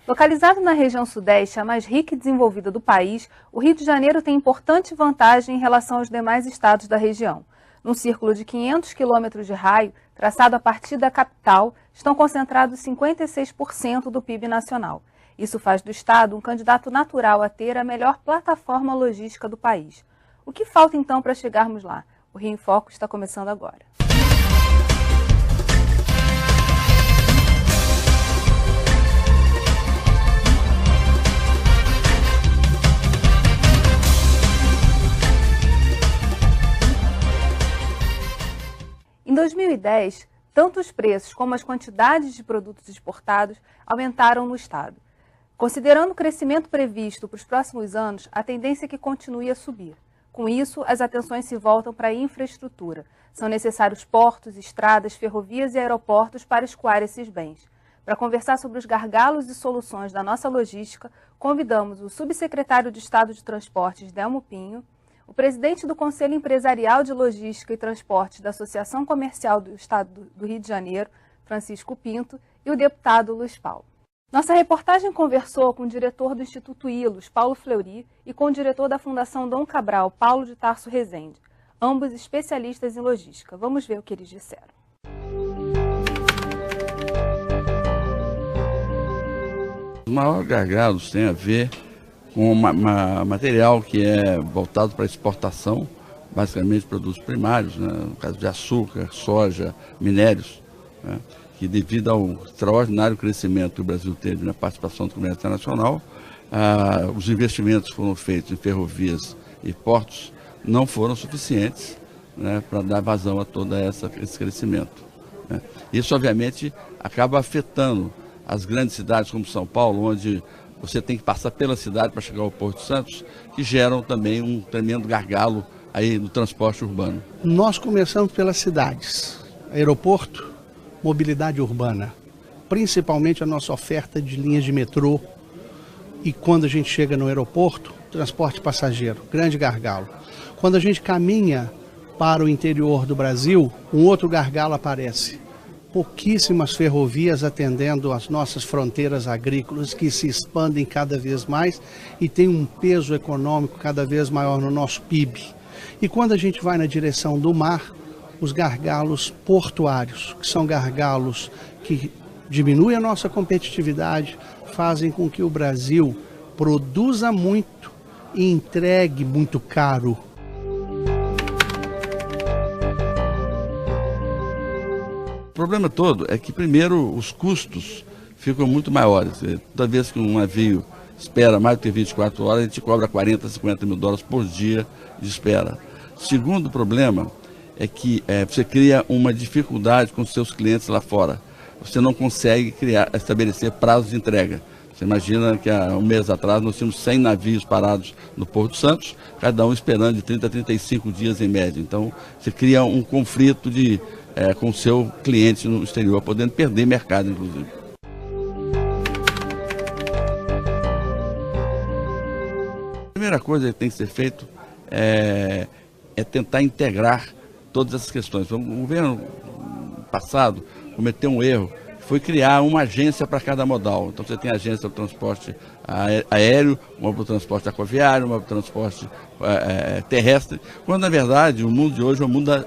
Localizado na região sudeste, a mais rica e desenvolvida do país, o Rio de Janeiro tem importante vantagem em relação aos demais estados da região. Num círculo de 500 quilômetros de raio, traçado a partir da capital, estão concentrados 56% do PIB nacional. Isso faz do estado um candidato natural a ter a melhor plataforma logística do país. O que falta então para chegarmos lá? O Rio em Foco está começando agora. Em 2010, tanto os preços como as quantidades de produtos exportados aumentaram no estado. Considerando o crescimento previsto para os próximos anos, a tendência é que continue a subir. Com isso, as atenções se voltam para a infraestrutura. São necessários portos, estradas, ferrovias e aeroportos para escoar esses bens. Para conversar sobre os gargalos e soluções da nossa logística, convidamos o subsecretário de Estado de Transportes, Delmo Pinho, o presidente do Conselho Empresarial de Logística e Transportes da Associação Comercial do Estado do Rio de Janeiro, Francisco Pinto, e o deputado Luiz Paulo. Nossa reportagem conversou com o diretor do Instituto Ilos, Paulo Fleury, e com o diretor da Fundação Dom Cabral, Paulo de Tarso Rezende, ambos especialistas em logística. Vamos ver o que eles disseram. Os maiores gargalos têm a ver com material que é voltado para exportação, basicamente produtos primários, né? No caso de açúcar, soja, minérios, né? Que devido ao extraordinário crescimento que o Brasil teve na participação do comércio internacional, os investimentos que foram feitos em ferrovias e portos não foram suficientes, né, para dar vazão a todo esse crescimento, né? Isso, obviamente, acaba afetando as grandes cidades como São Paulo, onde você tem que passar pela cidade para chegar ao Porto de Santos, que geram também um tremendo gargalo aí no transporte urbano. Nós começamos pelas cidades, aeroporto, mobilidade urbana, principalmente a nossa oferta de linhas de metrô, e quando a gente chega no aeroporto, transporte passageiro, grande gargalo. Quando a gente caminha para o interior do Brasil, um outro gargalo aparece. Pouquíssimas ferrovias atendendo as nossas fronteiras agrícolas, que se expandem cada vez mais e tem um peso econômico cada vez maior no nosso PIB. E quando a gente vai na direção do mar, os gargalos portuários, que são gargalos que diminuem a nossa competitividade, fazem com que o Brasil produza muito e entregue muito caro. O problema todo é que, primeiro, os custos ficam muito maiores. Toda vez que um navio espera mais do que 24 horas, a gente cobra 40, 50 mil dólares por dia de espera. Segundo problema é que você cria uma dificuldade com os seus clientes lá fora. Você não consegue estabelecer prazos de entrega. Você imagina que há um mês atrás nós tínhamos 100 navios parados no Porto de Santos, cada um esperando de 30 a 35 dias em média. Então, você cria um conflito com o seu cliente no exterior, podendo perder mercado, inclusive. A primeira coisa que tem que ser feito é tentar integrar todas essas questões. O governo passado cometeu um erro, que foi criar uma agência para cada modal. Então você tem a agência do transporte aéreo, uma para o transporte aquaviário, uma para o transporte terrestre, quando na verdade o mundo de hoje é o mundo da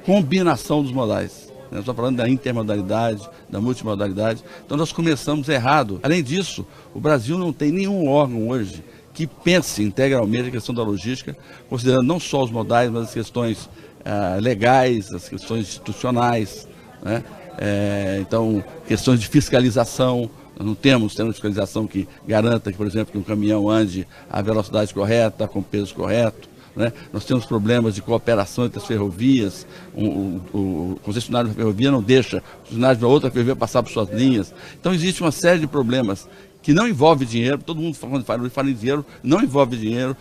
combinação dos modais. Nós estamos falando da intermodalidade, da multimodalidade. Então nós começamos errado. Além disso, o Brasil não tem nenhum órgão hoje que pense integralmente a questão da logística, considerando não só os modais, mas as questões legais, as questões institucionais, né? Então, questões de fiscalização. Nós não temos fiscalização que garanta, que, por exemplo, que um caminhão ande à velocidade correta, com peso correto, né? Nós temos problemas de cooperação entre as ferrovias. O concessionário da ferrovia não deixa o concessionário da outra ferrovia passar por suas linhas. Então existe uma série de problemas que não envolve dinheiro. Todo mundo quando fala em dinheiro, não envolve dinheiro,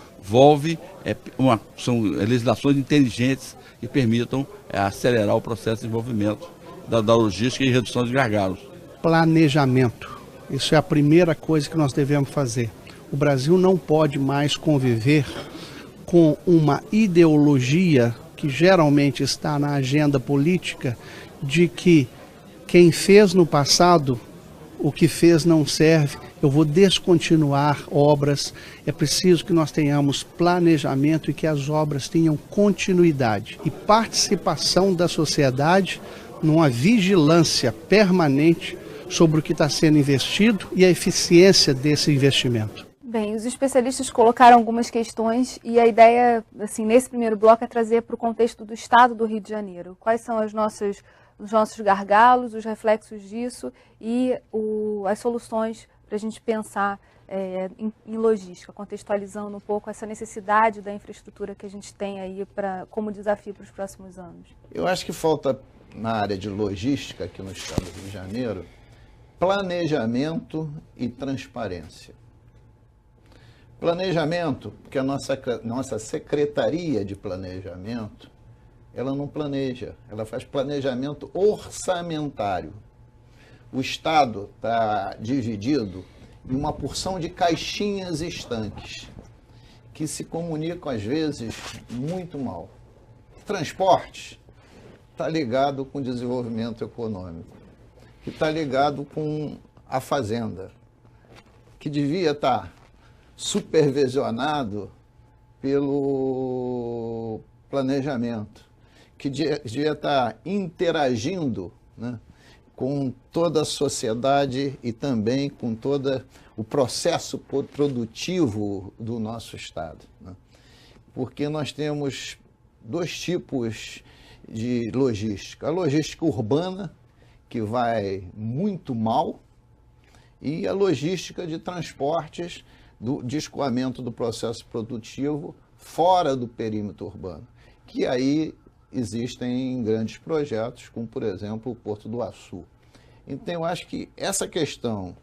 são legislações inteligentes que permitam acelerar o processo de desenvolvimento da logística e redução de gargalos. Planejamento, isso é a primeira coisa que nós devemos fazer. O Brasil não pode mais conviver com uma ideologia que geralmente está na agenda política de que quem fez no passado o que fez não serve, eu vou descontinuar obras. É preciso que nós tenhamos planejamento e que as obras tenham continuidade e participação da sociedade numa vigilância permanente sobre o que está sendo investido e a eficiência desse investimento. Bem, os especialistas colocaram algumas questões e a ideia, assim, nesse primeiro bloco é trazer para o contexto do estado do Rio de Janeiro. Quais são os nossos gargalos, os reflexos disso e as soluções para a gente pensar em logística, contextualizando um pouco essa necessidade da infraestrutura que a gente tem aí como desafio para os próximos anos. Eu acho que falta, na área de logística aqui no estado do Rio de Janeiro, planejamento e transparência. Planejamento, porque a nossa Secretaria de Planejamento, ela não planeja, ela faz planejamento orçamentário. O Estado está dividido em uma porção de caixinhas estanques, que se comunicam, às vezes, muito mal. Transportes está ligado com desenvolvimento econômico, que está ligado com a fazenda, que devia estar supervisionado pelo planejamento, que devia estar interagindo, né, com toda a sociedade e também com todo o processo produtivo do nosso Estado, né? Porque nós temos dois tipos de logística. A logística urbana, que vai muito mal, e a logística de transportes, de escoamento do processo produtivo fora do perímetro urbano, que aí existem grandes projetos, como, por exemplo, o Porto do Açu. Então, eu acho que essa questão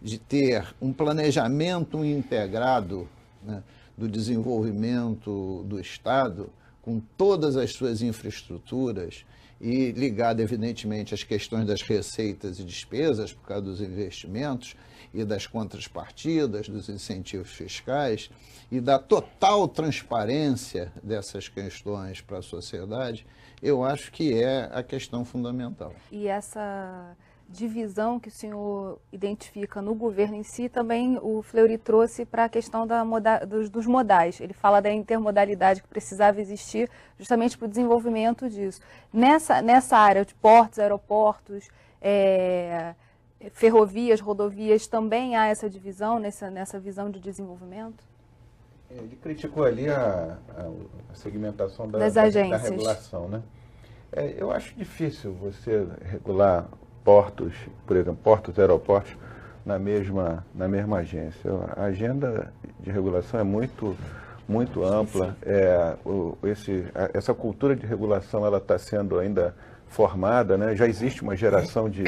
de ter um planejamento integrado, né, do desenvolvimento do Estado, com todas as suas infraestruturas, e ligado, evidentemente, às questões das receitas e despesas, por causa dos investimentos e das contrapartidas, dos incentivos fiscais, e da total transparência dessas questões para a sociedade, eu acho que é a questão fundamental. E essa divisão que o senhor identifica no governo em si, também o Fleury trouxe para a questão dos modais. Ele fala da intermodalidade que precisava existir justamente para o desenvolvimento disso. Nessa área de portos, aeroportos, ferrovias, rodovias, também há essa divisão, nessa visão de desenvolvimento? Ele criticou ali a segmentação das agências. Da regulação, né? Eu acho difícil você regular portos, por exemplo, portos e aeroportos na mesma agência. A agenda de regulação é muito ampla. Essa cultura de regulação ela está sendo ainda formada, né? Já existe uma geração de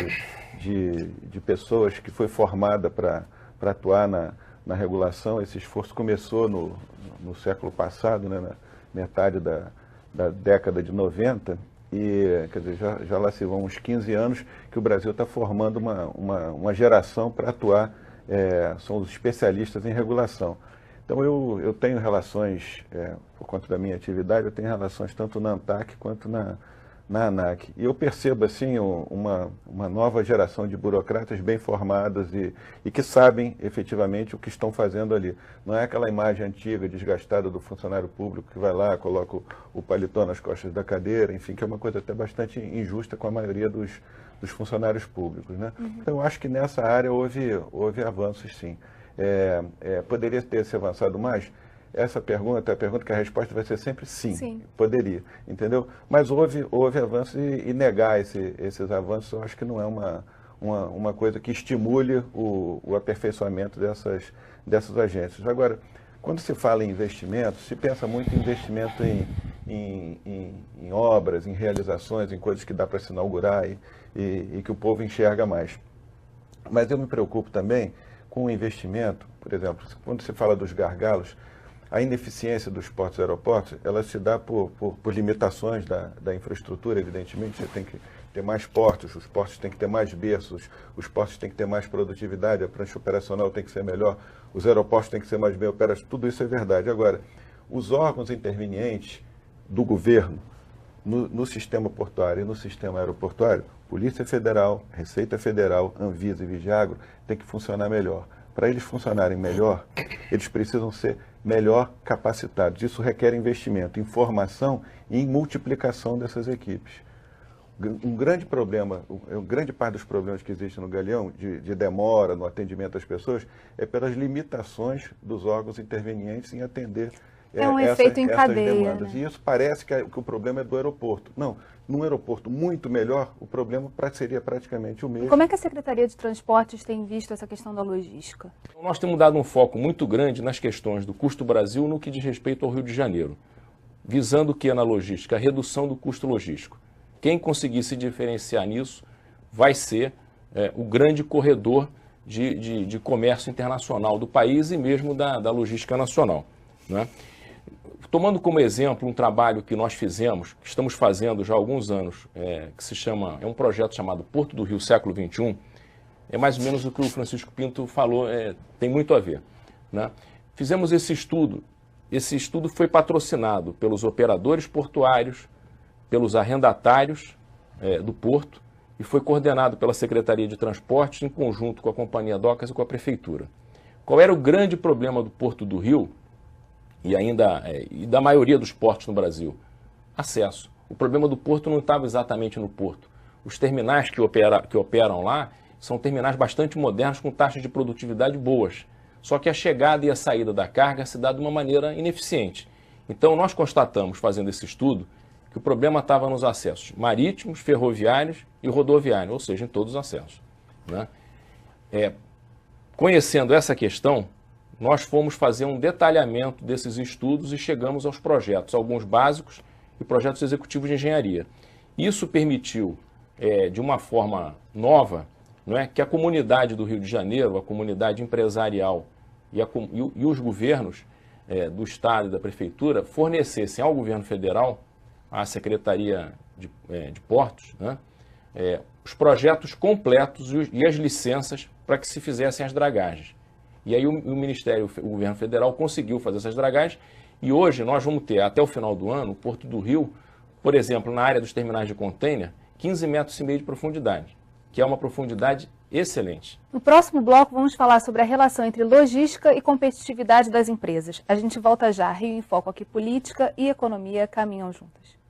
pessoas que foi formada para atuar na regulação. Esse esforço começou no século passado, né? Na metade da década de 90. E, quer dizer, já lá se vão uns 15 anos que o Brasil está formando uma geração para atuar, são os especialistas em regulação. Então, eu tenho relações, por conta da minha atividade, eu tenho relações tanto na ANTAC quanto na ANAC. E eu percebo, assim, uma nova geração de burocratas bem formadas e que sabem efetivamente o que estão fazendo ali. Não é aquela imagem antiga, desgastada do funcionário público que vai lá, coloca o paletó nas costas da cadeira, enfim, que é uma coisa até bastante injusta com a maioria dos funcionários públicos, né? Uhum. Então, eu acho que nessa área houve avanços, sim. Poderia ter se avançado mais? Essa pergunta é a pergunta que a resposta vai ser sempre sim, sim. Poderia, entendeu? Mas houve avanços e negar esses avanços, eu acho que não é uma coisa que estimule o aperfeiçoamento dessas agências. Agora, quando se fala em investimento, se pensa muito em investimento em obras, em realizações, em coisas que dá para se inaugurar e que o povo enxerga mais. Mas eu me preocupo também com o investimento, por exemplo, quando se fala dos gargalos, a ineficiência dos portos e aeroportos, ela se dá por limitações da infraestrutura, evidentemente. Você tem que ter mais portos, os portos têm que ter mais berços, os portos têm que ter mais produtividade, a prancha operacional tem que ser melhor, os aeroportos têm que ser mais bem operados, tudo isso é verdade. Agora, os órgãos intervenientes do governo, no sistema portuário e no sistema aeroportuário, Polícia Federal, Receita Federal, Anvisa e Vigiagro tem que funcionar melhor. Para eles funcionarem melhor, eles precisam ser melhor capacitados. Isso requer investimento em formação e em multiplicação dessas equipes. Um grande problema, grande parte dos problemas que existem no Galeão, de demora no atendimento às pessoas, é pelas limitações dos órgãos intervenientes em atender efeito em essas cadeia, demandas. né? E isso parece que o problema é do aeroporto. Não, num aeroporto muito melhor, o problema seria praticamente o mesmo. Como é que a Secretaria de Transportes tem visto essa questão da logística? Nós temos dado um foco muito grande nas questões do custo Brasil no que diz respeito ao Rio de Janeiro, visando o que na logística? A redução do custo logístico. Quem conseguir se diferenciar nisso vai ser o grande corredor de comércio internacional do país e mesmo da logística nacional, né? Tomando como exemplo um trabalho que nós fizemos, que estamos fazendo já há alguns anos, que se chama, é um projeto chamado Porto do Rio Século XXI, é mais ou menos o que o Francisco Pinto falou, tem muito a ver, né? Fizemos esse estudo foi patrocinado pelos operadores portuários, pelos arrendatários do porto e foi coordenado pela Secretaria de Transportes em conjunto com a Companhia Docas e com a Prefeitura. Qual era o grande problema do Porto do Rio e da maioria dos portos no Brasil? Acesso. O problema do porto não estava exatamente no porto. Os terminais que operam lá são terminais bastante modernos com taxas de produtividade boas. Só que a chegada e a saída da carga se dá de uma maneira ineficiente. Então nós constatamos, fazendo esse estudo, que o problema estava nos acessos marítimos, ferroviários e rodoviários, ou seja, em todos os acessos, né? Conhecendo essa questão, nós fomos fazer um detalhamento desses estudos e chegamos aos projetos, alguns básicos e projetos executivos de engenharia. Isso permitiu, de uma forma nova, não é, que a comunidade do Rio de Janeiro, a comunidade empresarial e os governos do Estado e da Prefeitura fornecessem ao governo federal, à Secretaria de Portos, né, os projetos completos e as licenças para que se fizessem as dragagens. E aí o governo federal conseguiu fazer essas dragagens e hoje nós vamos ter, até o final do ano, o Porto do Rio, por exemplo, na área dos terminais de contêiner, 15,5 metros de profundidade, que é uma profundidade excelente. No próximo bloco vamos falar sobre a relação entre logística e competitividade das empresas. A gente volta já. Rio em Foco aqui, política e economia caminham juntas.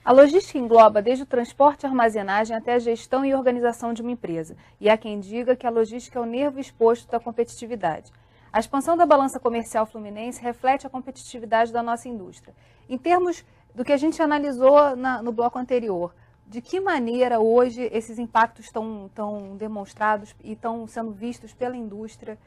A logística engloba desde o transporte e armazenagem até a gestão e organização de uma empresa. E há quem diga que a logística é o nervo exposto da competitividade. A expansão da balança comercial fluminense reflete a competitividade da nossa indústria. Em termos do que a gente analisou no bloco anterior, de que maneira hoje esses impactos estão demonstrados e estão sendo vistos pela indústria,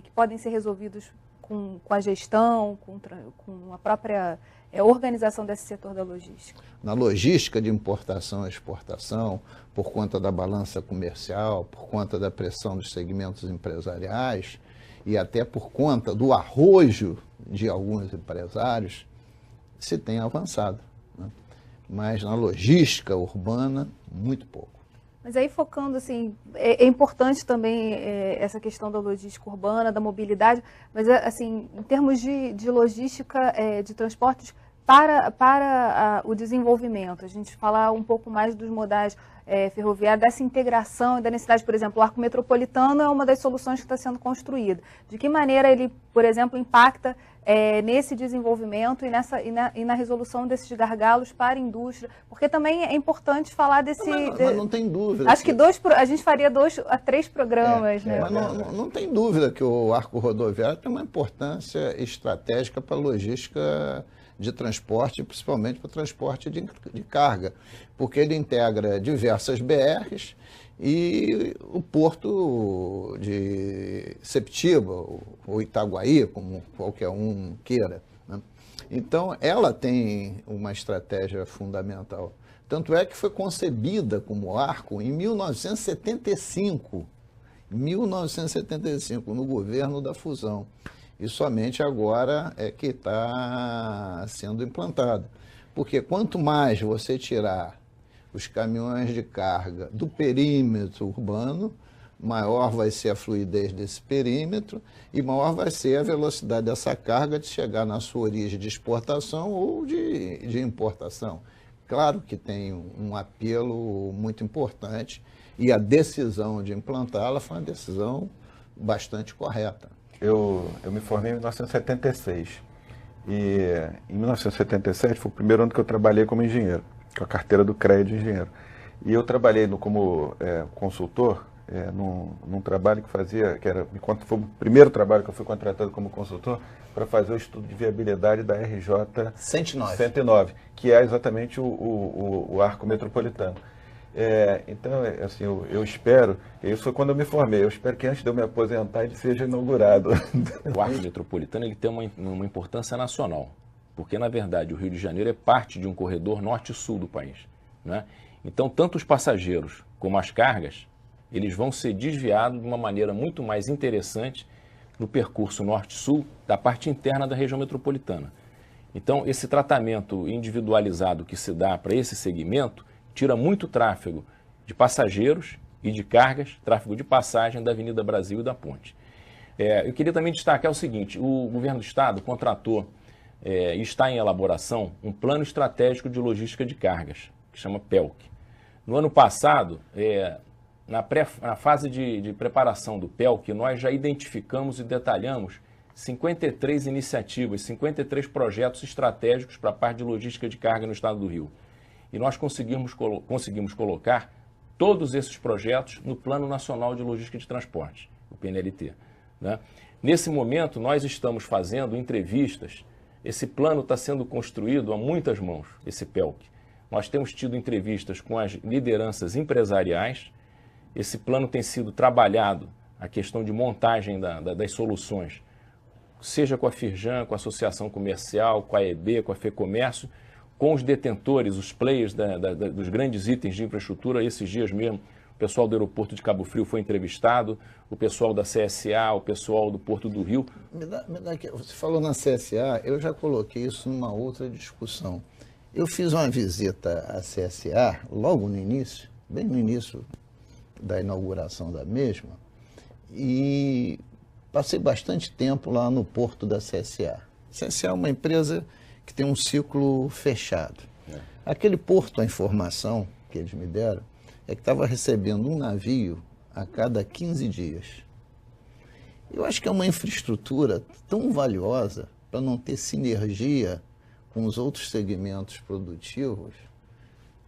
que podem ser resolvidos com a gestão, com a própria organização desse setor da logística? Na logística de importação e exportação, por conta da balança comercial, por conta da pressão dos segmentos empresariais e até por conta do arrojo de alguns empresários, se tem avançado, né? Mas na logística urbana, muito pouco. Mas aí focando, assim, é importante também essa questão da logística urbana, da mobilidade, mas assim, em termos de logística de transportes para o desenvolvimento, a gente falar um pouco mais dos modais ferroviários, dessa integração e da necessidade, por exemplo, o arco metropolitano é uma das soluções que está sendo construída. De que maneira ele, por exemplo, impacta nesse desenvolvimento e na resolução desses gargalos para a indústria? Porque também é importante falar desse... Mas não tem dúvida. Acho que a gente faria 2 a 3 programas, né? Mas não tem dúvida que o arco rodoviário tem uma importância estratégica para a logística de transporte, principalmente para o transporte de carga, porque ele integra diversas BRs e o porto de Sepetiba, ou Itaguaí, como qualquer um queira, né? Então, ela tem uma estratégia fundamental. Tanto é que foi concebida como arco em 1975, no governo da fusão. E somente agora é que está sendo implantado. Porque quanto mais você tirar os caminhões de carga do perímetro urbano, maior vai ser a fluidez desse perímetro e maior vai ser a velocidade dessa carga de chegar na sua origem de exportação ou de importação. Claro que tem um apelo muito importante e a decisão de implantá-la foi uma decisão bastante correta. Eu me formei em 1976 e em 1977 foi o primeiro ano que eu trabalhei como engenheiro, com a carteira do CREA de engenheiro. E eu trabalhei como consultor num trabalho que fazia, foi o primeiro trabalho que eu fui contratado como consultor para fazer o estudo de viabilidade da RJ 109, que é exatamente o arco metropolitano. Então, assim, eu espero, isso foi quando eu me formei, eu espero que antes de eu me aposentar ele seja inaugurado. O arco metropolitano ele tem uma importância nacional, porque na verdade o Rio de Janeiro é parte de um corredor norte-sul do país, né? Então, tanto os passageiros como as cargas, eles vão ser desviados de uma maneira muito mais interessante no percurso norte-sul da parte interna da região metropolitana. Então, esse tratamento individualizado que se dá para esse segmento tira muito tráfego de passageiros e de cargas, tráfego de passagem da Avenida Brasil e da Ponte. Eu queria também destacar o seguinte, o governo do estado contratou e está em elaboração um plano estratégico de logística de cargas, que chama PELC. No ano passado, na fase de preparação do PELC, nós já identificamos e detalhamos 53 iniciativas, 53 projetos estratégicos para a parte de logística de carga no estado do Rio. E nós conseguimos colocar todos esses projetos no Plano Nacional de Logística de Transporte, o PNLT, né? Nesse momento, nós estamos fazendo entrevistas. Esse plano está sendo construído a muitas mãos, esse PELC. Nós temos tido entrevistas com as lideranças empresariais. Esse plano tem sido trabalhado, a questão de montagem das soluções, seja com a Firjan, com a Associação Comercial, com a EB, com a FEComércio, com os detentores, os players dos grandes itens de infraestrutura. Esses dias mesmo, o pessoal do aeroporto de Cabo Frio foi entrevistado, o pessoal da CSA, o pessoal do Porto do Rio. Você falou na CSA, eu já coloquei isso numa outra discussão. Eu fiz uma visita à CSA logo no início, bem no início da inauguração da mesma, e passei bastante tempo lá no porto da CSA. A CSA é uma empresa que tem um ciclo fechado. Aquele porto, a informação que eles me deram, é que estava recebendo um navio a cada 15 dias. Eu acho que é uma infraestrutura tão valiosa para não ter sinergia com os outros segmentos produtivos,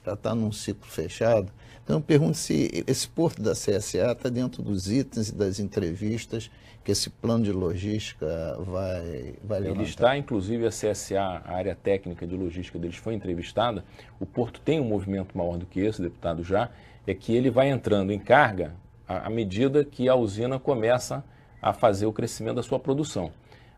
para estar num ciclo fechado. Então, eu pergunto se esse porto da CSA está dentro dos itens e das entrevistas que esse plano de logística vai levantar. Ele está, inclusive, a CSA, a área técnica de logística deles foi entrevistada. O porto tem um movimento maior do que esse, deputado, é que ele vai entrando em carga à medida que a usina começa a fazer o crescimento da sua produção.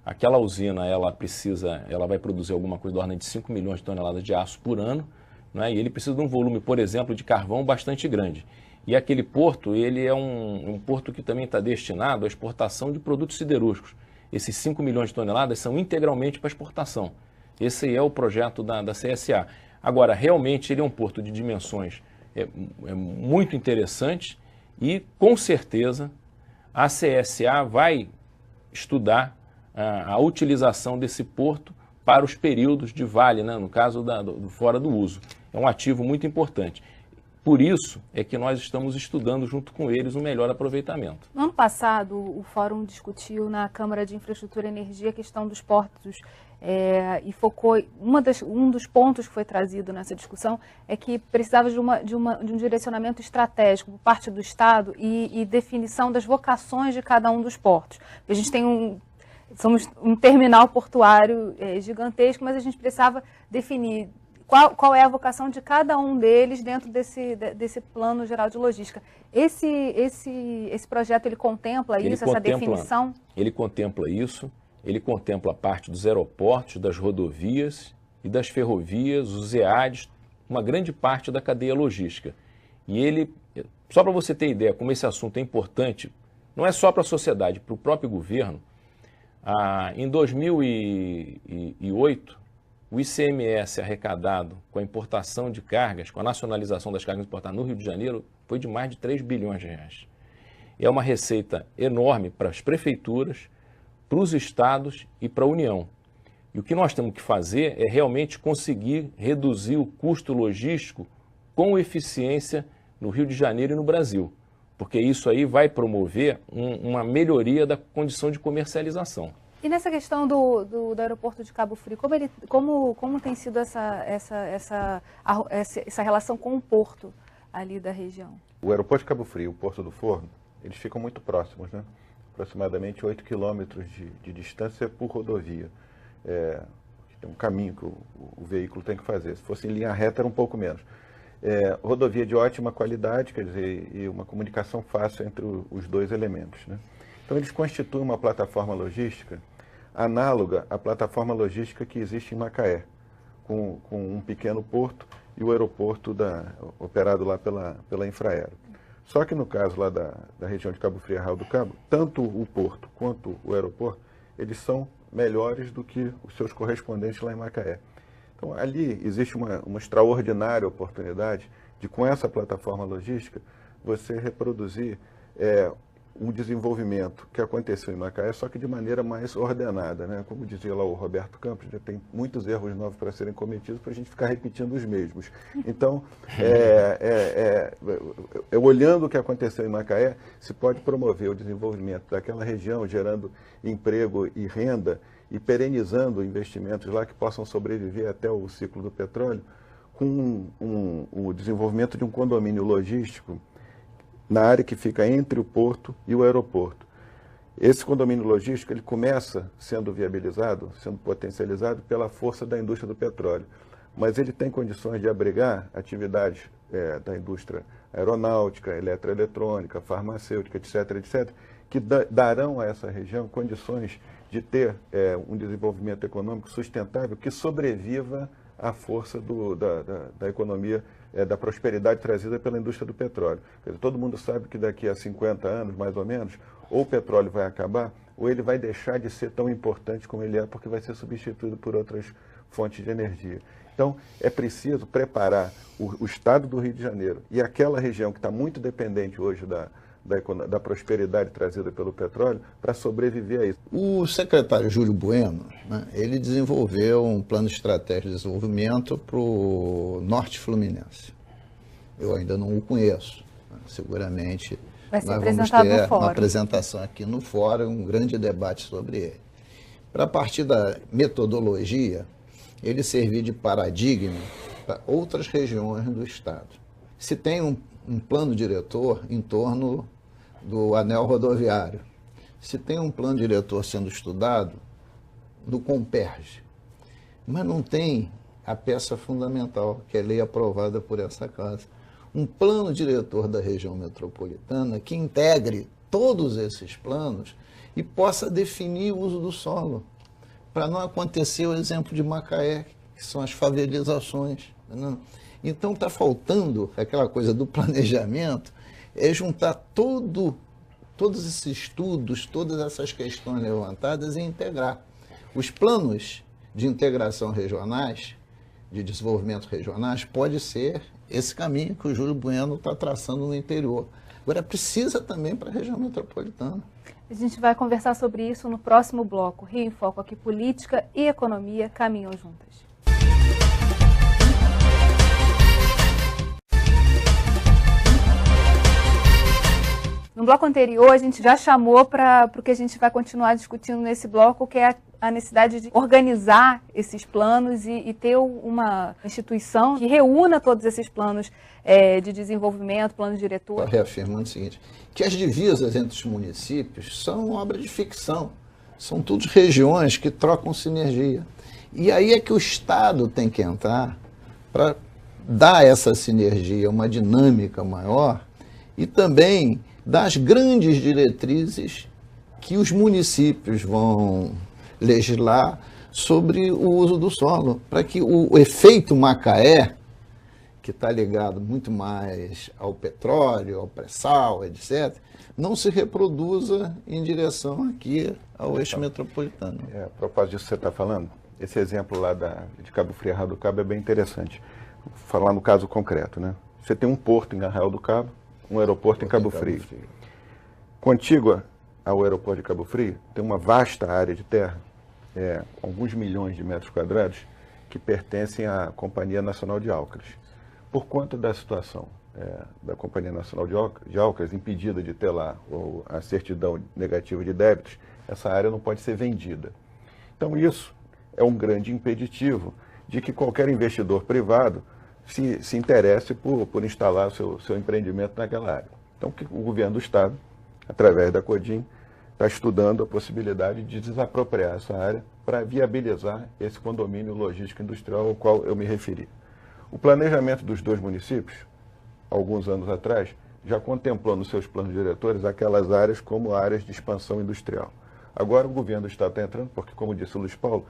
Aquela usina, ela vai produzir alguma coisa da ordem de 5 milhões de toneladas de aço por ano, né? E ele precisa de um volume, por exemplo, de carvão bastante grande. E aquele porto, ele é um porto que também está destinado à exportação de produtos siderúrgicos. Esses 5 milhões de toneladas são integralmente para exportação. Esse é o projeto da CSA. Agora, realmente, ele é um porto de dimensões muito interessantes e, com certeza, a CSA vai estudar a utilização desse porto para os períodos de vale, né? No caso do fora do uso. É um ativo muito importante. Por isso é que nós estamos estudando junto com eles um melhor aproveitamento. No ano passado, o Fórum discutiu na Câmara de Infraestrutura e Energia a questão dos portos e focou, um dos pontos que foi trazido nessa discussão é que precisava de um direcionamento estratégico por parte do Estado e definição das vocações de cada um dos portos. A gente tem somos um terminal portuário gigantesco, mas a gente precisava definir qual é a vocação de cada um deles dentro desse plano geral de logística. Esse projeto, ele contempla isso, essa definição? Ele contempla isso, ele contempla a parte dos aeroportos, das rodovias e das ferrovias, os EADs, uma grande parte da cadeia logística. E ele, só para você ter ideia como esse assunto é importante, não é só para a sociedade, para o próprio governo. Em 2008, o ICMS arrecadado com a importação de cargas, com a nacionalização das cargas importadas no Rio de Janeiro, foi de mais de 3 bilhões de reais. é uma receita enorme para as prefeituras, para os estados e para a União. E o que nós temos que fazer é realmente conseguir reduzir o custo logístico com eficiência no Rio de Janeiro e no Brasil, porque isso aí vai promover uma melhoria da condição de comercialização. E nessa questão do aeroporto de Cabo Frio, como tem sido essa relação com o porto ali da região? O aeroporto de Cabo Frio e o Porto do Forno, eles ficam muito próximos, né? Aproximadamente 8 quilômetros de distância por rodovia. Tem um caminho que o veículo tem que fazer. Se fosse em linha reta, era um pouco menos. Rodovia de ótima qualidade, quer dizer, e uma comunicação fácil entre os dois elementos, né? Então, eles constituem uma plataforma logística análoga à plataforma logística que existe em Macaé, com um pequeno porto e o aeroporto operado lá pela Infraero. Só que no caso lá da região de Cabo Frio e Arraial do Cabo, tanto o porto quanto o aeroporto, eles são melhores do que os seus correspondentes lá em Macaé. Então, ali existe uma extraordinária oportunidade de, com essa plataforma logística, você reproduzir um desenvolvimento que aconteceu em Macaé, só que de maneira mais ordenada, né? Como dizia lá o Roberto Campos, já tem muitos erros novos para serem cometidos para a gente ficar repetindo os mesmos. Então, olhando o que aconteceu em Macaé, se pode promover o desenvolvimento daquela região, gerando emprego e renda e perenizando investimentos lá que possam sobreviver até o ciclo do petróleo, com o desenvolvimento de um condomínio logístico na área que fica entre o porto e o aeroporto. Esse condomínio logístico ele começa sendo viabilizado, sendo potencializado pela força da indústria do petróleo, mas ele tem condições de abrigar atividades da indústria aeronáutica, eletroeletrônica, farmacêutica, etc., que darão a essa região condições de ter um desenvolvimento econômico sustentável que sobreviva à força da economia, da prosperidade trazida pela indústria do petróleo. Quer dizer, todo mundo sabe que daqui a 50 anos, mais ou menos, ou o petróleo vai acabar, ou ele vai deixar de ser tão importante como ele é, porque vai ser substituído por outras fontes de energia. Então, é preciso preparar o estado do Rio de Janeiro e aquela região que está muito dependente hoje da prosperidade trazida pelo petróleo para sobreviver a isso. O secretário Júlio Bueno, né, ele desenvolveu um plano estratégico de desenvolvimento para o Norte Fluminense. Eu ainda não o conheço. Né, seguramente vai ser nós vamos ter uma apresentação aqui no fórum, um grande debate sobre ele. Para partir da metodologia, ele servir de paradigma para outras regiões do Estado. Se tem um plano diretor em torno do anel rodoviário, se tem um plano diretor sendo estudado no Comperj, mas não tem a peça fundamental, que é a lei aprovada por essa casa, um plano diretor da região metropolitana que integre todos esses planos e possa definir o uso do solo, para não acontecer o exemplo de Macaé, que são as favelizações. Né? Então está faltando aquela coisa do planejamento, é juntar todos esses estudos, todas essas questões levantadas e integrar. Os planos de integração regionais, de desenvolvimento regionais, pode ser esse caminho que o Júlio Bueno está traçando no interior. Agora precisa também para a região metropolitana. A gente vai conversar sobre isso no próximo bloco. Rio em Foco, aqui política e economia caminham juntas. No bloco anterior, a gente já chamou para o que a gente vai continuar discutindo nesse bloco, que é a necessidade de organizar esses planos e ter uma instituição que reúna todos esses planos de desenvolvimento, plano diretor. Reafirmando o seguinte, que as divisas entre os municípios são obra de ficção, são todas regiões que trocam sinergia. E aí é que o Estado tem que entrar para dar essa sinergia, uma dinâmica maior e também das grandes diretrizes que os municípios vão legislar sobre o uso do solo, para que o efeito Macaé, que está ligado muito mais ao petróleo, ao pré-sal, etc., não se reproduza em direção aqui ao eixo metropolitano. A propósito disso que você está falando, esse exemplo lá de Cabo Frio e Arraial do Cabo é bem interessante. Vou falar no caso concreto, né? Você tem um porto em Arraial do Cabo, um aeroporto em Cabo Frio. Contígua ao aeroporto de Cabo Frio, tem uma vasta área de terra, alguns milhões de metros quadrados, que pertencem à Companhia Nacional de Alcras. Por conta da situação da Companhia Nacional de Alcras, impedida de ter lá a certidão negativa de débitos, essa área não pode ser vendida. Então isso é um grande impeditivo de que qualquer investidor privado se interesse por instalar seu empreendimento naquela área. Então o governo do Estado, através da CODIM, está estudando a possibilidade de desapropriar essa área para viabilizar esse condomínio logístico industrial ao qual eu me referi. O planejamento dos dois municípios, alguns anos atrás, já contemplou nos seus planos diretores aquelas áreas como áreas de expansão industrial. Agora o governo do Estado está entrando, porque, como disse o Luiz Paulo,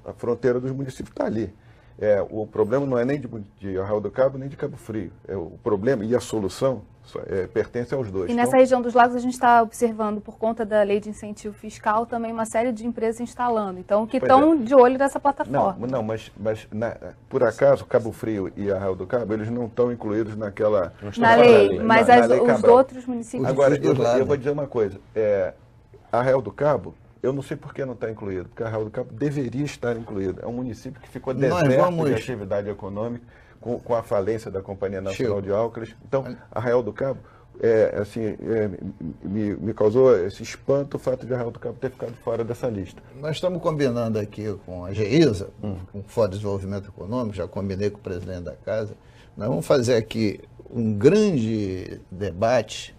a fronteira dos municípios está ali. O problema não é nem de Arraial do Cabo, nem de Cabo Frio. O problema e a solução pertence aos dois. E nessa região dos lagos a gente está observando, por conta da lei de incentivo fiscal, também uma série de empresas instalando. Então, que estão de olho nessa plataforma. Não, mas por acaso, Cabo Frio e Arraial do Cabo, eles não estão incluídos naquela... Na lei, mas os outros municípios... Agora, eu vou dizer uma coisa. Arraial do Cabo, eu não sei por que não está incluído, porque Arraial do Cabo deveria estar incluído. É um município que ficou deserto de atividade econômica com a falência da Companhia Nacional de Alcras. Então, Arraial do Cabo, me causou esse espanto o fato de Arraial do Cabo ter ficado fora dessa lista. Nós estamos combinando aqui com a GEISA, com o Fórum de Desenvolvimento Econômico, já combinei com o presidente da casa, nós vamos fazer aqui um grande debate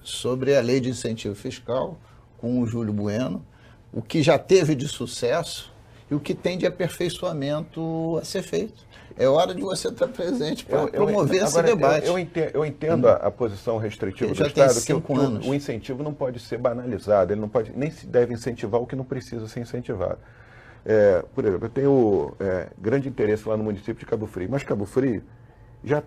sobre a lei de incentivo fiscal, com o Júlio Bueno, o que já teve de sucesso e o que tem de aperfeiçoamento a ser feito. É hora de você estar presente para promover esse debate. Eu entendo a posição restritiva do Estado, que o incentivo não pode ser banalizado, ele não pode, nem se deve incentivar o que não precisa ser incentivado. Por exemplo, eu tenho grande interesse lá no município de Cabo Frio, mas Cabo Frio já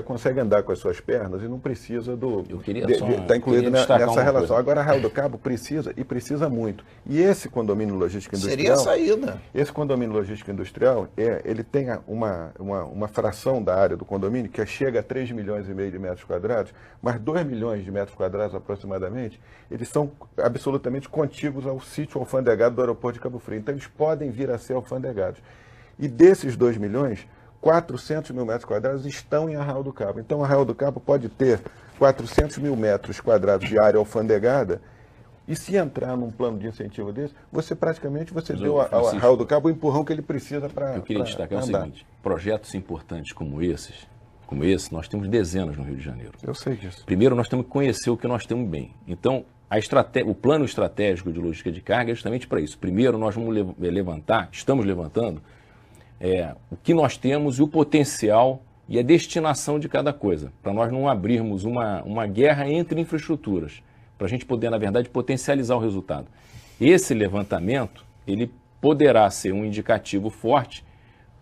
consegue andar com as suas pernas e não precisa estar incluído nessa relação. Agora, Arraial do Cabo precisa, e precisa muito. E esse condomínio logístico industrial... Seria a saída. Esse condomínio logístico industrial, ele tem uma fração da área do condomínio que chega a 3,5 milhões de metros quadrados, mas 2 milhões de metros quadrados aproximadamente, eles são absolutamente contíguos ao sítio alfandegado do aeroporto de Cabo Frio. Então, eles podem vir a ser alfandegados. E desses 2 milhões... 400 mil metros quadrados estão em Arraial do Cabo. Então, Arraial do Cabo pode ter 400 mil metros quadrados de área alfandegada, e se entrar num plano de incentivo desse, você deu ao Arraial do Cabo o empurrão que ele precisa para Eu queria destacar o seguinte: projetos importantes como esse, nós temos dezenas no Rio de Janeiro. Eu sei disso. Primeiro, nós temos que conhecer o que nós temos bem. Então, o plano estratégico de logística de carga é justamente para isso. Primeiro, nós vamos estamos levantando, o que nós temos e o potencial e a destinação de cada coisa, para nós não abrirmos uma guerra entre infraestruturas, para a gente poder, na verdade, potencializar o resultado. Esse levantamento, ele poderá ser um indicativo forte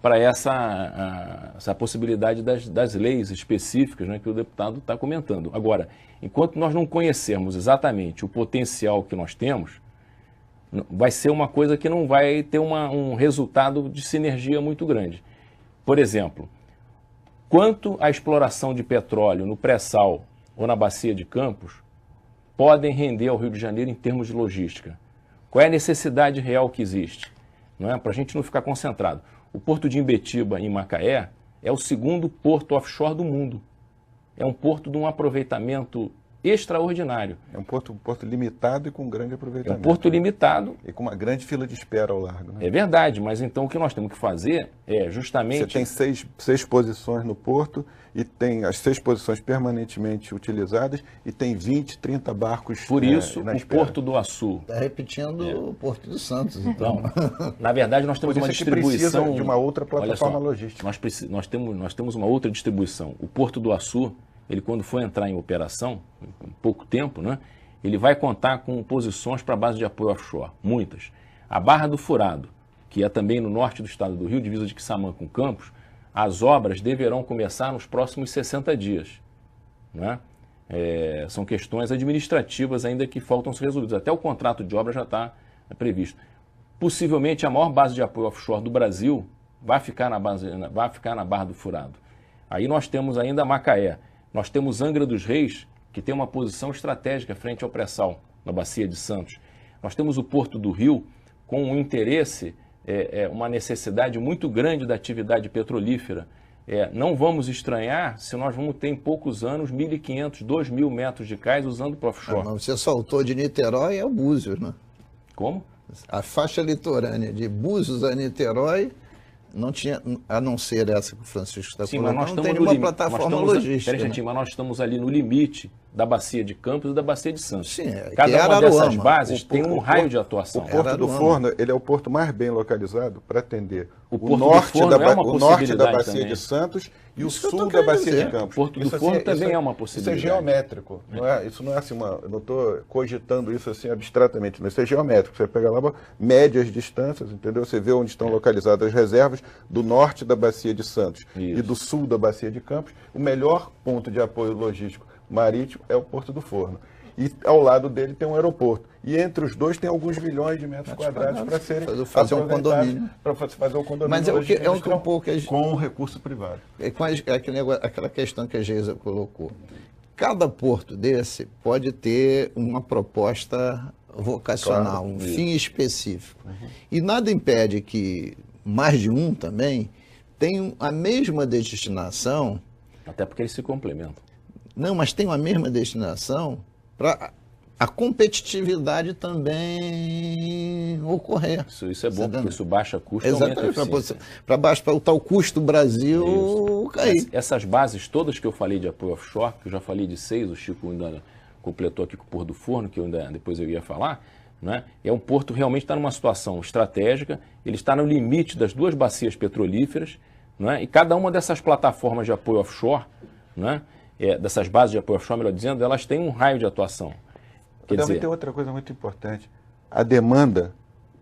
para essa possibilidade das leis específicas, né, que o deputado está comentando. Agora, enquanto nós não conhecermos exatamente o potencial que nós temos, vai ser uma coisa que não vai ter um resultado de sinergia muito grande. Por exemplo, quanto a exploração de petróleo no pré-sal ou na bacia de Campos podem render ao Rio de Janeiro em termos de logística? Qual é a necessidade real que existe? Não é? Para a gente não ficar concentrado. O porto de Imbetiba, em Macaé, é o segundo porto offshore do mundo. É um porto de um aproveitamento extraordinário. É um porto limitado e com grande aproveitamento. É um porto limitado. E com uma grande fila de espera ao largo. Né? É verdade, mas então o que nós temos que fazer é justamente... Você tem seis posições no porto e tem as 6 posições permanentemente utilizadas e tem 20, 30 barcos Por isso, na o espera. Porto do Açu... Está repetindo o Porto dos Santos, então. Não, na verdade, nós temos uma distribuição... precisa de uma outra plataforma logística. Nós temos uma outra distribuição. O Porto do Açu, ele quando for entrar em operação, em pouco tempo, né, ele vai contar com posições para base de apoio offshore, muitas. A Barra do Furado, que é também no norte do estado do Rio, divisa de Quissamã com Campos, as obras deverão começar nos próximos 60 dias. Né? São questões administrativas ainda que faltam ser resolvidas. Até o contrato de obra já está previsto. Possivelmente a maior base de apoio offshore do Brasil vai ficar na Barra do Furado. Aí nós temos ainda Macaé. Nós temos Angra dos Reis, que tem uma posição estratégica frente ao pré-sal, na Bacia de Santos. Nós temos o Porto do Rio com um interesse, uma necessidade muito grande da atividade petrolífera. Não vamos estranhar se nós vamos ter em poucos anos 1.500, 2.000 metros de cais usando para offshore. Mas você saltou de Niterói a Búzios, né? Como? A faixa litorânea de Búzios a Niterói não tinha, a não ser essa que o Francisco está falando, não tem nenhuma plataforma logística. Mas nós estamos ali no limite da Bacia de Campos e da Bacia de Santos. Sim, cada uma dessas bases tem um raio de atuação. O Porto do Forno, ele é o porto mais bem localizado para atender o norte da Bacia de Santos e o sul da Bacia de Campos. O Porto do Forno também é uma possibilidade. Isso é geométrico. Isso não é assim, eu não estou cogitando isso assim abstratamente, mas isso é geométrico. Você pega lá médias distâncias, entendeu? Você vê onde estão localizadas as reservas do norte da Bacia de Santos e do sul da Bacia de Campos. O melhor ponto de apoio logístico marítimo é o Porto do Forno. E ao lado dele tem um aeroporto. E entre os dois tem alguns milhões de metros quadrados para serem fazer um condomínio. Para fazer um condomínio. Mas é um pouco com recurso privado. Aquela questão que a Geisa colocou. Cada porto desse pode ter uma proposta vocacional, um fim específico. E nada impede que mais de um também tenham a mesma destinação. Até porque eles se complementam. Não, mas tem a mesma destinação para a competitividade também ocorrer. Isso é bom, porque isso baixa custo e aumenta a eficiência. Para o tal custo Brasil cair. Essas bases todas que eu falei de apoio offshore, que eu já falei de 6, o Chico ainda completou aqui com o Porto do Forno, que depois eu ia falar, né? É um porto realmente está numa situação estratégica, ele está no limite das 2 bacias petrolíferas, né? E cada uma dessas plataformas de apoio offshore, né? Dessas bases de apoio offshore, melhor dizendo, elas têm um raio de atuação. Também tem outra coisa muito importante, a demanda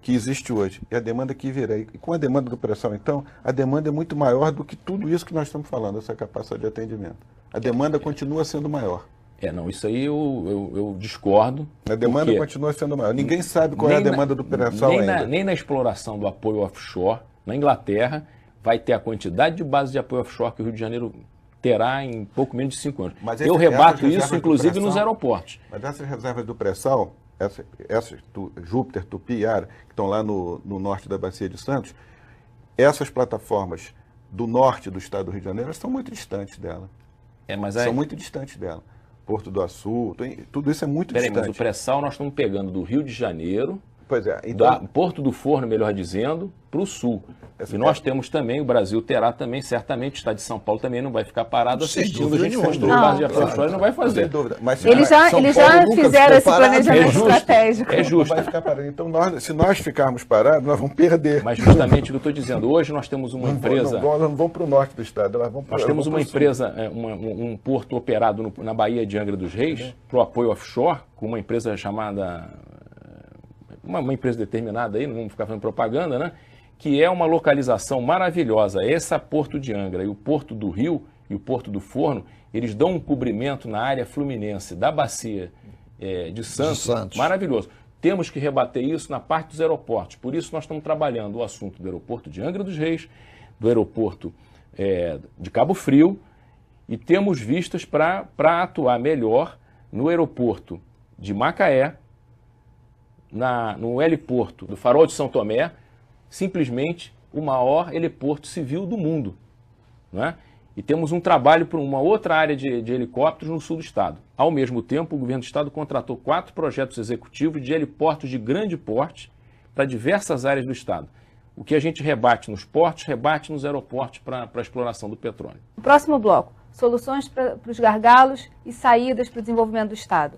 que existe hoje e a demanda que virá. E com a demanda do pré-sal, então, a demanda é muito maior do que tudo isso que nós estamos falando, essa capacidade de atendimento. A demanda continua sendo maior. Não, isso aí eu discordo. A demanda continua sendo maior. Ninguém sabe qual é a demanda do pré-sal ainda. Nem na exploração do apoio offshore, na Inglaterra, vai ter a quantidade de bases de apoio offshore que o Rio de Janeiro terá em pouco menos de 5 anos. Eu rebato isso, inclusive, nos aeroportos. Mas essas reservas do pré-sal, essas Júpiter, Tupi e Ara, que estão lá no norte da Bacia de Santos, essas plataformas do norte do estado do Rio de Janeiro são muito distantes dela. São muito distantes dela. Porto do Açu, tudo isso é muito distante. Mas o pré-sal nós estamos pegando do Rio de Janeiro, então, Porto do Forno, melhor dizendo, para o sul. E nós temos também, o Brasil terá também, certamente, o estado de São Paulo também não vai ficar parado assistindo a gente construir base de apoio offshore, não vai fazer. Mas eles já fizeram esse planejamento estratégico. É justo. Vai ficar parado. Então, se nós ficarmos parados, nós vamos perder. Mas justamente o que eu estou dizendo, hoje nós temos uma empresa... Não vão para o norte do estado. Nós temos uma empresa, um porto operado na Baía de Angra dos Reis, para o apoio offshore, com uma empresa chamada... Uma empresa determinada aí, não vamos ficar fazendo propaganda, né? Que é uma localização maravilhosa. Esse Porto de Angra e o Porto do Rio e o Porto do Forno, eles dão um cobrimento na área fluminense da Bacia de Santos, maravilhoso. Temos que rebater isso na parte dos aeroportos. Por isso nós estamos trabalhando o assunto do aeroporto de Angra dos Reis, do aeroporto de Cabo Frio, e temos vistas para atuar melhor no aeroporto de Macaé, no heliporto do Farol de São Tomé, simplesmente o maior heliporto civil do mundo. Não é? E temos um trabalho para uma outra área de helicópteros no sul do estado. Ao mesmo tempo, o governo do estado contratou 4 projetos executivos de heliportos de grande porte para diversas áreas do estado. O que a gente rebate nos portos, rebate nos aeroportos para a exploração do petróleo. Próximo bloco, soluções para os gargalos e saídas para o desenvolvimento do estado.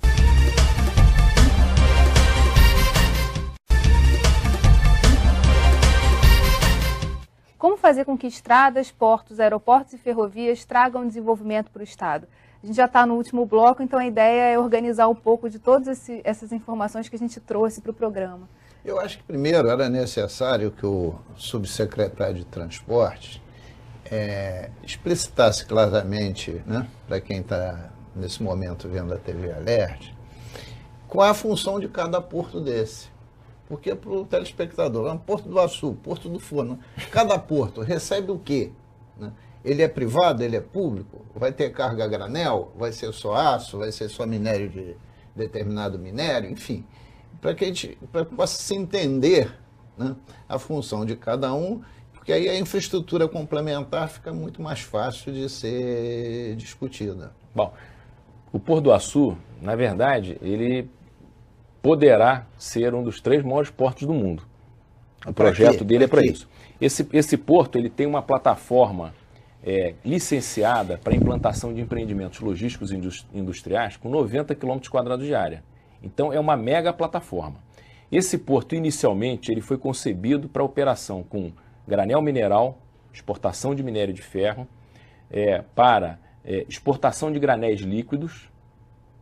Como fazer com que estradas, portos, aeroportos e ferrovias tragam desenvolvimento para o estado? A gente já está no último bloco, então a ideia é organizar um pouco de todas essas informações que a gente trouxe para o programa. Eu acho que primeiro era necessário que o subsecretário de Transportes explicitasse claramente, né, para quem está nesse momento vendo a TV Alert, qual é a função de cada porto desse. Porque para o telespectador, Porto do Açu, Porto do Forno, cada porto recebe o quê? Né? Ele é privado, ele é público? Vai ter carga a granel? Vai ser só aço? Vai ser só minério de determinado minério? Enfim, para que possa se entender, né, a função de cada um, porque aí a infraestrutura complementar fica muito mais fácil de ser discutida. Bom, o Porto do Açu, na verdade, ele poderá ser um dos 3 maiores portos do mundo. O projeto dele é para isso. Esse porto ele tem uma plataforma licenciada para implantação de empreendimentos logísticos e industriais com 90 km² de área. Então é uma mega plataforma. Esse porto inicialmente ele foi concebido para operação com granel mineral, exportação de minério de ferro, para exportação de granéis líquidos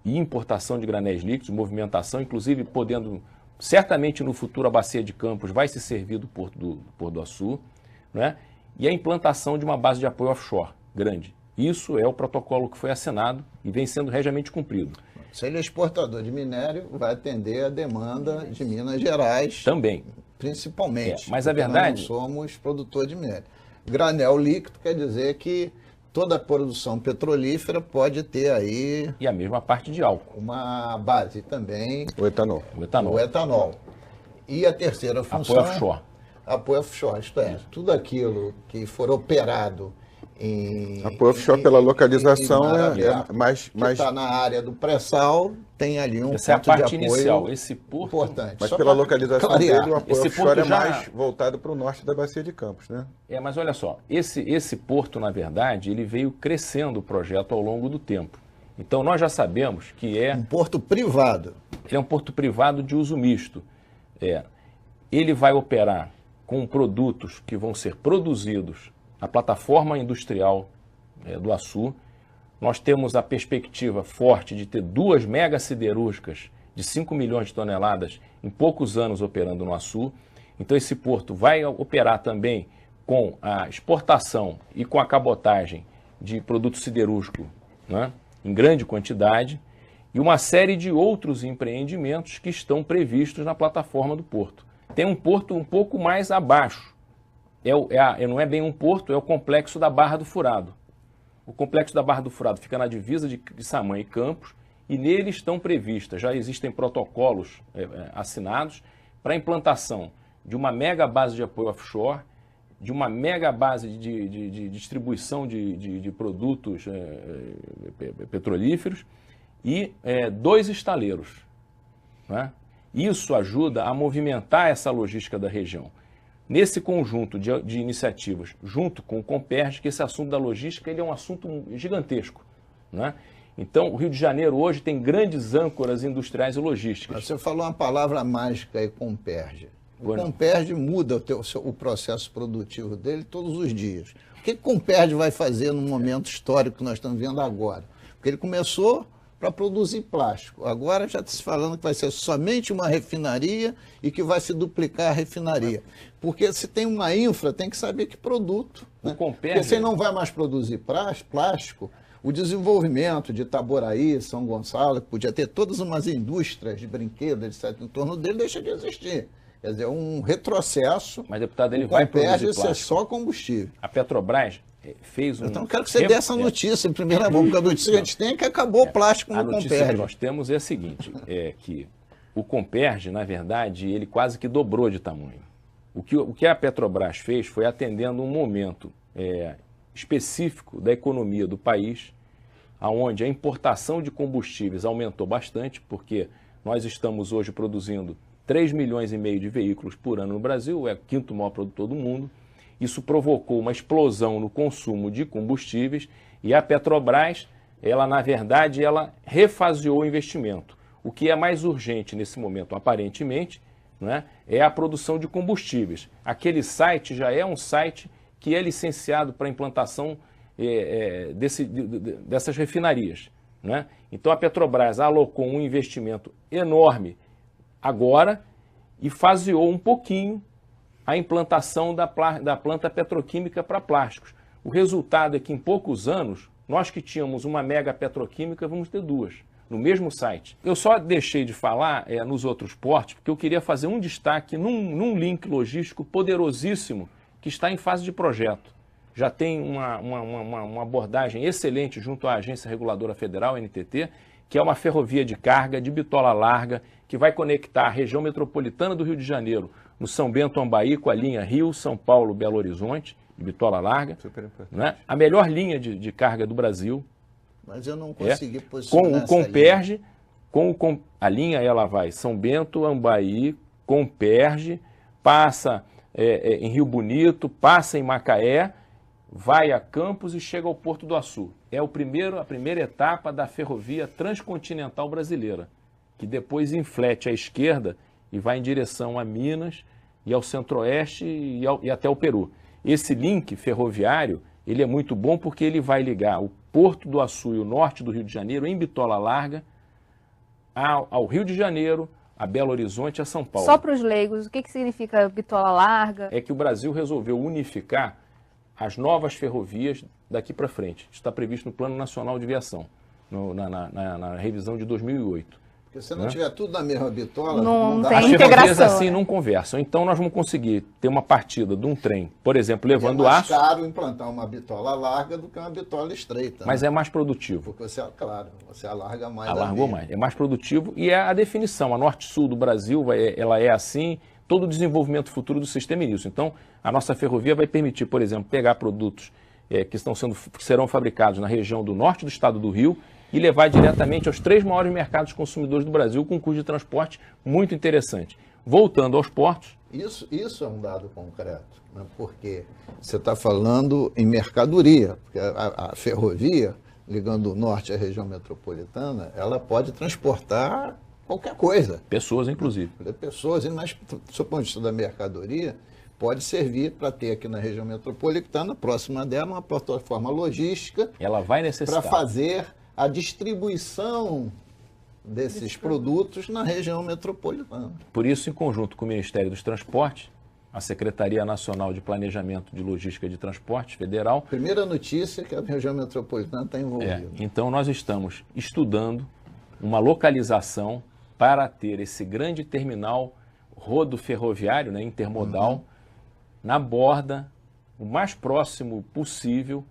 e importação de granéis líquidos, movimentação, inclusive podendo, certamente no futuro a bacia de Campos vai se servir do Porto do Açu, né? E a implantação de uma base de apoio offshore grande. Isso é o protocolo que foi assinado e vem sendo regiamente cumprido. Se ele é exportador de minério, vai atender a demanda de Minas Gerais. Também. Principalmente. Mas a verdade... Nós não somos produtor de minério. Granel líquido quer dizer que toda a produção petrolífera pode ter aí... E a mesma parte de álcool. Uma base também... O etanol. O etanol. E a terceira função... Apoio offshore. Apoio offshore, isto é, tudo aquilo que for operado em... Apoio offshore pela localização mais... Que está na área do pré-sal, tem ali um Essa ponto é a parte de apoio inicial, esse porto... importante. Mas Só pela pra localização clarear. dele, o apoio Esse offshore porto já- mais voltado para o norte da Bacia de Campos, né? Mas olha só, esse porto, na verdade, ele veio crescendo o projeto ao longo do tempo. Então nós já sabemos que Um porto privado. ele é um porto privado de uso misto. Ele vai operar com produtos que vão ser produzidos na plataforma industrial do Açu. Nós temos a perspectiva forte de ter 2 mega siderúrgicas de 5 milhões de toneladas em poucos anos operando no Açu. Então esse porto vai operar também com a exportação e com a cabotagem de produto siderúrgico, né, em grande quantidade, e uma série de outros empreendimentos que estão previstos na plataforma do porto. Tem um porto um pouco mais abaixo, não é bem um porto, é o complexo da Barra do Furado. O complexo da Barra do Furado fica na divisa de Samã e Campos, e nele estão previstas, já existem protocolos assinados para a implantação de uma mega base de apoio offshore, de uma mega base de distribuição de produtos petrolíferos e 2 estaleiros, né? Isso ajuda a movimentar essa logística da região. Nesse conjunto de iniciativas, junto com o Comperj, que esse assunto da logística ele é um assunto gigantesco, né? Então, o Rio de Janeiro hoje tem grandes âncoras industriais e logísticas. Você falou uma palavra mágica aí, Comperj. O Bueno. Comperj muda o processo produtivo dele todos os dias. O que o Comperj vai fazer no momento histórico que nós estamos vendo agora? Porque ele começou para produzir plástico. Agora já está se falando que vai ser somente uma refinaria e que vai se duplicar a refinaria. Porque se tem uma infra, tem que saber que produto. Né? Porque se não vai mais produzir plástico, o desenvolvimento de Itaboraí, São Gonçalo, que podia ter todas umas indústrias de brinquedos, etc., em torno dele, deixa de existir. Quer dizer, um retrocesso. Mas, deputado, ele vai produzir plástico. Isso é só combustível. A Petrobras fez um... Então, quero que você dê essa notícia em primeira mão, porque a notícia que a gente tem é que acabou o plástico no Comperj. A notícia que nós temos é a seguinte, que o Comperj, na verdade, ele quase que dobrou de tamanho. O que a Petrobras fez foi atendendo um momento específico da economia do país, onde a importação de combustíveis aumentou bastante, porque nós estamos hoje produzindo 3,5 milhões de veículos por ano no Brasil, é o 5º maior produtor do mundo. Isso provocou uma explosão no consumo de combustíveis e a Petrobras, na verdade, ela refaseou o investimento. O que é mais urgente nesse momento, aparentemente, né, é a produção de combustíveis. Aquele site já é um site que é licenciado para a implantação dessas refinarias, né? Então a Petrobras alocou um investimento enorme agora e faseou um pouquinho a implantação da planta petroquímica para plásticos. O resultado é que em poucos anos, nós que tínhamos uma mega petroquímica, vamos ter 2, no mesmo site. Eu só deixei de falar nos outros portos, porque eu queria fazer um destaque num link logístico poderosíssimo que está em fase de projeto, já tem uma abordagem excelente junto à Agência Reguladora Federal, NTT, que é uma ferrovia de carga de bitola larga, que vai conectar a região metropolitana do Rio de Janeiro, no São Bento, Ambaí, com a linha Rio, São Paulo, Belo Horizonte, de bitola larga. Super importante. Né? A melhor linha de carga do Brasil. Mas eu não consegui posicionar com o Comperge, a linha ela vai São Bento, Ambaí, Comperge, passa em Rio Bonito, passa em Macaé, vai a Campos e chega ao Porto do Açu. É a primeira etapa da ferrovia transcontinental brasileira, que depois inflete à esquerda e vai em direção a Minas e ao Centro-Oeste e até o Peru. Esse link ferroviário, ele é muito bom porque ele vai ligar o Porto do Açu e o norte do Rio de Janeiro em bitola larga ao Rio de Janeiro, a Belo Horizonte e a São Paulo. Só para os leigos, o que significa bitola larga? É que o Brasil resolveu unificar as novas ferrovias daqui para frente. Está previsto no Plano Nacional de Viação, na revisão de 2008. Porque se não tiver tudo na mesma bitola, não dá. tem As integração. ferrovias assim não conversam. Então nós vamos conseguir ter uma partida de um trem, por exemplo, levando aço. É mais caro implantar uma bitola larga do que uma bitola estreita. Mas é mais produtivo. Porque você alarga mais. Alargou mais. É mais produtivo e é a definição. A norte-sul do Brasil, ela é assim, todo o desenvolvimento futuro do sistema é isso. Então, a nossa ferrovia vai permitir, por exemplo, pegar produtos que serão fabricados na região do norte do estado do Rio e levar diretamente aos 3 maiores mercados consumidores do Brasil, com um custo de transporte muito interessante. Voltando aos portos. Isso é um dado concreto, né? Porque você está falando em mercadoria, porque a ferrovia, ligando o norte à região metropolitana, ela pode transportar qualquer coisa. Pessoas, inclusive. Pessoas, mas do seu ponto de vista da mercadoria, pode servir para ter aqui na região metropolitana, próxima dela, uma plataforma logística. Ela vai necessitar. Para fazer a distribuição desses produtos na região metropolitana. Por isso, em conjunto com o Ministério dos Transportes, a Secretaria Nacional de Planejamento de Logística de Transportes Federal... Primeira notícia que a região metropolitana está envolvida. Então, nós estamos estudando uma localização para ter esse grande terminal rodoferroviário, né, intermodal, na borda, o mais próximo possível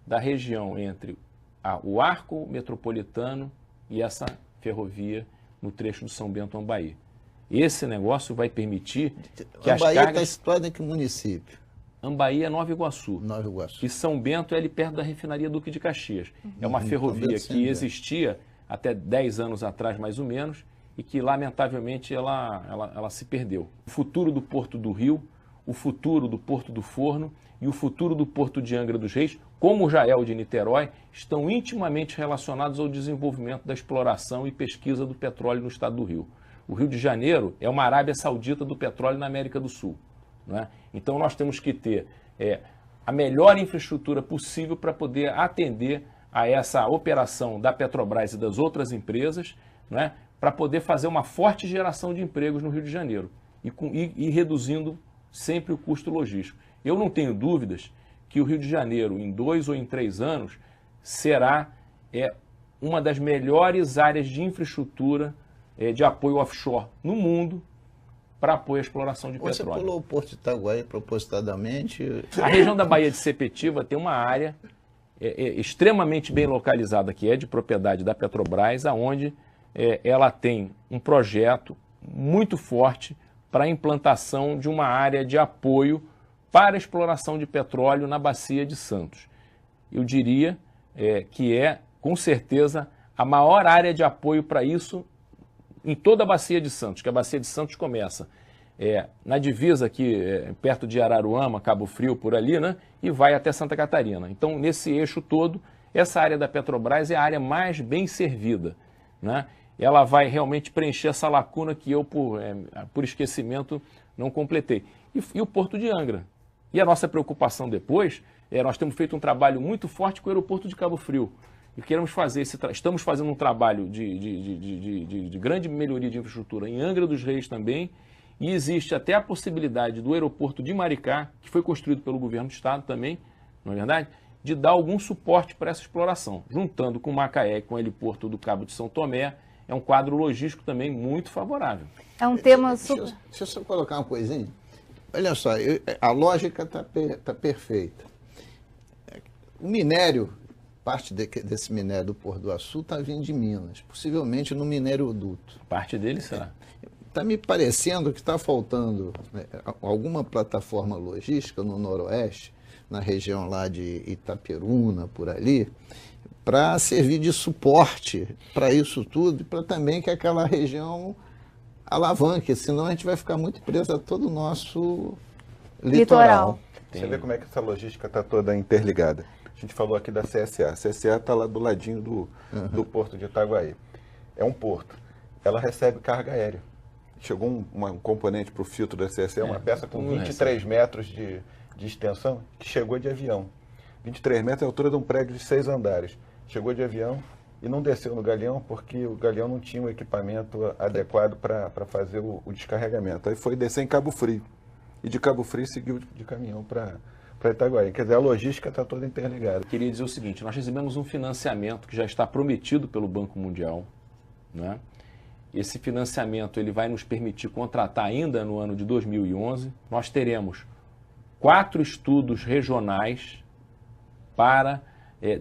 da região entre o arco metropolitano e essa ferrovia no trecho do São Bento Ambaí. Esse negócio vai permitir que as cargas... Ambaí está situado em que município? Ambaí é Nova Iguaçu. Nova Iguaçu. E São Bento é ali perto da refinaria Duque de Caxias. É uma ferrovia que existia até 10 anos atrás, mais ou menos, e que, lamentavelmente, ela se perdeu. O futuro do Porto do Rio, o futuro do Porto do Forno e o futuro do Porto de Angra dos Reis, como já é o de Niterói, estão intimamente relacionados ao desenvolvimento da exploração e pesquisa do petróleo no estado do Rio. O Rio de Janeiro é uma Arábia Saudita do petróleo na América do Sul, né? Então nós temos que ter a melhor infraestrutura possível para poder atender a essa operação da Petrobras e das outras empresas, né? Para poder fazer uma forte geração de empregos no Rio de Janeiro e reduzindo sempre o custo logístico. Eu não tenho dúvidas que o Rio de Janeiro, em 2 ou em 3 anos, será uma das melhores áreas de infraestrutura de apoio offshore no mundo para apoio à exploração de petróleo. Você pulou o Porto de Itaguaí propositadamente? A região da Baía de Sepetiba tem uma área extremamente bem localizada, que é de propriedade da Petrobras, aonde ela tem um projeto muito forte para a implantação de uma área de apoio para a exploração de petróleo na Bacia de Santos. Eu diria que com certeza, a maior área de apoio para isso em toda a Bacia de Santos, que a Bacia de Santos começa na divisa aqui, perto de Araruama, Cabo Frio, por ali, né, e vai até Santa Catarina. Então, nesse eixo todo, essa área da Petrobras é a área mais bem servida, né? Ela vai realmente preencher essa lacuna que eu, por esquecimento, não completei. E o Porto de Angra. E a nossa preocupação depois, nós temos feito um trabalho muito forte com o aeroporto de Cabo Frio. E queremos fazer estamos fazendo um trabalho de grande melhoria de infraestrutura em Angra dos Reis também. E existe até a possibilidade do aeroporto de Maricá, que foi construído pelo governo do estado também, não é verdade? De dar algum suporte para essa exploração. Juntando com Macaé e com o heliporto do Cabo de São Tomé, é um quadro logístico também muito favorável. É um tema super... Deixa eu só colocar uma coisinha. Olha só, a lógica está perfeita. O minério, parte desse minério do Porto do Açu está vindo de Minas, possivelmente no minérioduto. Parte dele será? Está me parecendo que está faltando, né, alguma plataforma logística no Noroeste, na região lá de Itaperuna, por ali, para servir de suporte para isso tudo e para também que aquela região alavanque, senão a gente vai ficar muito preso a todo o nosso litoral. Você vê como é que essa logística está toda interligada. A gente falou aqui da CSA. A CSA está lá do ladinho do porto de Itaguaí. É um porto. Ela recebe carga aérea. Chegou um componente para o filtro da CSA, uma peça com 23 metros de extensão, que chegou de avião. 23 metros é a altura de um prédio de 6 andares. Chegou de avião e não desceu no Galeão, porque o Galeão não tinha o equipamento adequado para fazer o descarregamento. Aí foi descer em Cabo Frio. E de Cabo Frio seguiu de caminhão para Itaguaí. Quer dizer, a logística está toda interligada. Eu queria dizer o seguinte, nós recebemos um financiamento que já está prometido pelo Banco Mundial, né? Esse financiamento ele vai nos permitir contratar ainda no ano de 2011. Nós teremos 4 estudos regionais para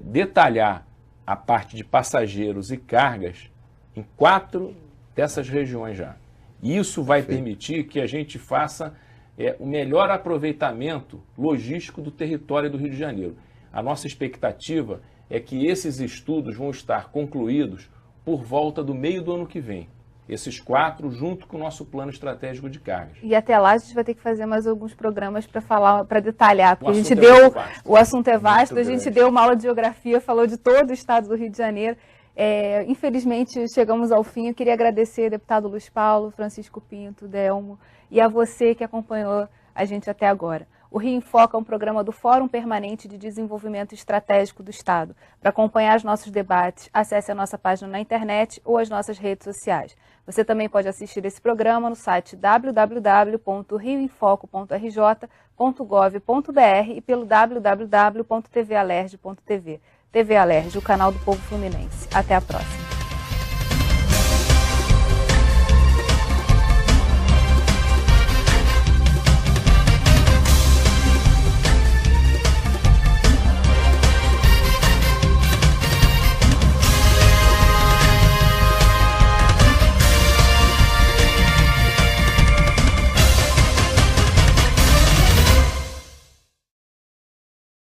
detalhar a parte de passageiros e cargas em 4 dessas regiões já. E isso vai permitir que a gente faça o melhor aproveitamento logístico do território do Rio de Janeiro. A nossa expectativa é que esses estudos vão estar concluídos por volta do meio do ano que vem. Esses 4 junto com o nosso plano estratégico de cargas. E até lá a gente vai ter que fazer mais alguns programas para falar, para detalhar, porque o assunto é vasto, a gente deu uma aula de geografia, falou de todo o estado do Rio de Janeiro. Infelizmente chegamos ao fim. Eu queria agradecer deputado Luiz Paulo, Francisco Pinto, Delmo e a você que acompanhou a gente até agora. O Rio em Foco é um programa do Fórum Permanente de Desenvolvimento Estratégico do Estado. Para acompanhar os nossos debates, acesse a nossa página na internet ou as nossas redes sociais. Você também pode assistir esse programa no site www.rioemfoco.rj.gov.br e pelo www.tvalerj.tv. TV Alerj, o canal do povo fluminense. Até a próxima.